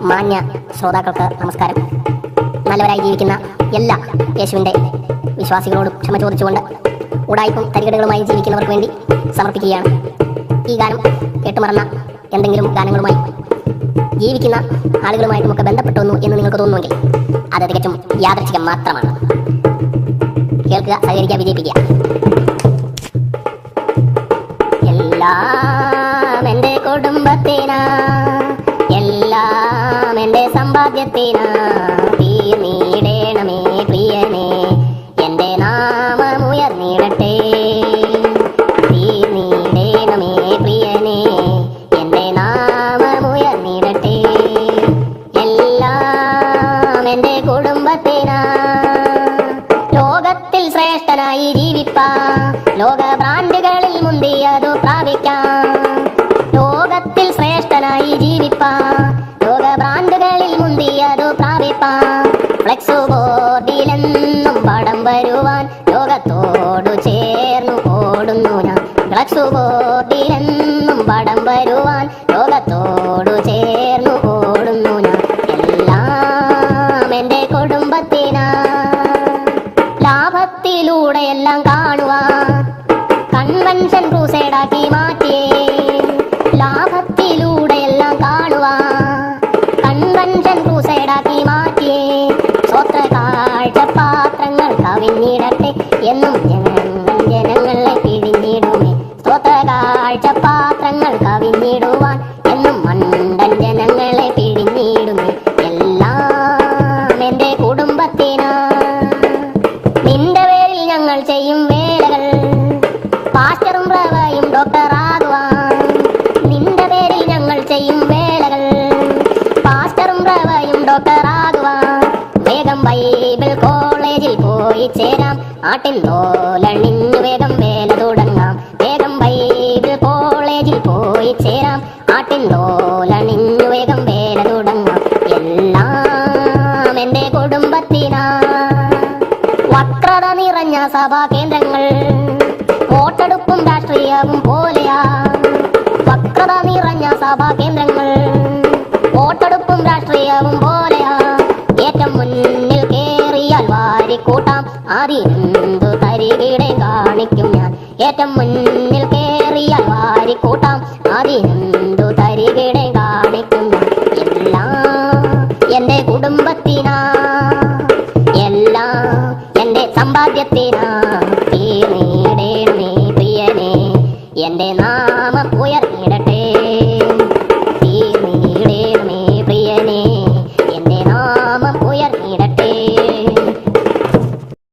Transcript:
മാന്യ ശ്രോതാക്കൾക്ക് നമസ്കാരം. നല്ലവരായി ജീവിക്കുന്ന എല്ലാ യേശുവിൻ്റെ വിശ്വാസികളോടും ക്ഷമ ചോദിച്ചുകൊണ്ട് ഉടായ്പും തരികടകളുമായി ജീവിക്കുന്നവർക്ക് വേണ്ടി സമർപ്പിക്കുകയാണ്. ഈ ഗാനം കേട്ടുമറന്ന എന്തെങ്കിലും ഗാനങ്ങളുമായി ജീവിക്കുന്ന ആളുകളുമായിട്ടുമൊക്കെ ബന്ധപ്പെട്ടു എന്ന് നിങ്ങൾക്ക് തോന്നുമെങ്കിൽ അത് തികച്ചും യാദൃച്ഛികം മാത്രമാണ്. കേൾക്കുക, സഹകരിക്കുക, വിജയിപ്പിക്കുക. എല്ലാം എൻ്റെ കുടുംബത്തിനാ, എല്ലാം എൻ്റെ സമ്പാദ്യത്തിനാ, തീർന്നിടേണമേ പ്രിയനേ, എൻ്റെ നാമമുയർന്നിടട്ടെ. തീർന്നിടേണമേ പ്രിയനേ, എൻ്റെ നാമമുയർന്നിടട്ടെ. എല്ലാം എൻ്റെ കുടുംബത്തിനാ, ലോകത്തിൽ ശ്രേഷ്ഠനായി ജീവിപ്പാൻ, ലോക ബ്രാൻഡുകളിൽ മുന്തിയതു പ്രാപിക്കാം. ലോകത്തിൽ ശ്രേഷ്ഠനായി ജീവിപ്പാൻ, ലോക ബ്രാൻഡുകളിൽ മുന്തിയതു പ്രാപിപ്പാൻ. ഫ്ലെക്സ് ബോർഡിലെന്നും പടം വരുവാൻ ലോകത്തോടു ചേർന്നു ഓടുന്നു ഞാൻ. ഫ്ലെക്സ് ബോർഡിലെന്നും പടം വരുവാൻ ലോകത്തോടു ചേർന്നു ഓടുന്നു ഞാൻ. എല്ലാം എൻ്റെ കുടുംബത്തിനാ, ലാഭത്തിലൂടെ എല്ലാം കാണുവാൻ കൺവെൻഷൻ ക്രൂസേഡാക്കി മാറ്റിയേ. ലാഭത്തിലൂടെ എല്ലാം കാണുവാൻ കൺവെൻഷൻ ക്രൂസേഡാക്കി മാറ്റിയേ. സ്വത്ര കാഴ്ചപാത്രങ്ങൾ കവിഞ്ഞിടട്ടെ എന്നും ജനങ്ങളെ പിഴിഞ്ഞിടുമേ. സ്വത്ര കാഴ്ചപാത്രങ്ങൾ കവിഞ്ഞിടുവാൻ എന്നും മണ്ടൻ ജനങ്ങളെ പിഴിഞ്ഞിടുമേ. എല്ലാം എൻ്റെ കുടുംബത്തിനാ, നിന്റെ പേരിൽ ഞങ്ങൾ ചെയ്യും വേലകൾ, പാസ്റ്ററും പ്രവയും ഡോക്ടറാകുവാൻ. നിന്റെ പേരിൽ ഞങ്ങൾ ചെയ്യും വേലകൾ, പാസ്റ്ററും പ്രവയും ഡോക്ടറാകുവാൻ. വേഗം ബൈബിൾ കോളേജിൽ പോയി ചേരാം, ആട്ടിൻ തോലണിഞ്ഞു വേഗം വേല തുടങ്ങാം. വേഗം ബൈബിൾ കോളേജിൽ പോയി ചേരാം, ആട്ടിൻ തോലണിഞ്ഞു വേഗം വേല തുടങ്ങാം. എല്ലാം എൻ്റെ കുടുംബത്തിനാ, വക്രത നിറഞ്ഞ സഭാ കേന്ദ്രങ്ങൾ വോട്ടെടുപ്പും രാഷ്ട്രീയവും പോലെയാ. വക്രത നിറഞ്ഞ സഭാ കേന്ദ്രങ്ങൾ വോട്ടെടുപ്പും രാഷ്ട്രീയവും പോലെയാ. ഏറ്റവും മുന്നിൽ കേറിയാൽ വാരിക്കൂട്ടാം, അതിനെന്തു തരികിടെ കാണിക്കും ഞാൻ. ഏറ്റവും മുന്നിൽ കേറിയാൽ വാരിക്കൂട്ടാം, അതിനെന്തു തരികിടെ കാണിക്കും ഞാൻ. എല്ലാം എൻ്റെ കുടുംബത്തിനാ, എല്ലാം എൻ്റെ സമ്പാദ്യത്തിനാ, തീർന്നിടേണമേ പ്രിയനേ, എൻ്റെ നാമം ഉയർന്നിടട്ടെ. തീർന്നിടേണമേ പ്രിയനേ, എൻ്റെ നാമം ഉയർന്നിടട്ടെ.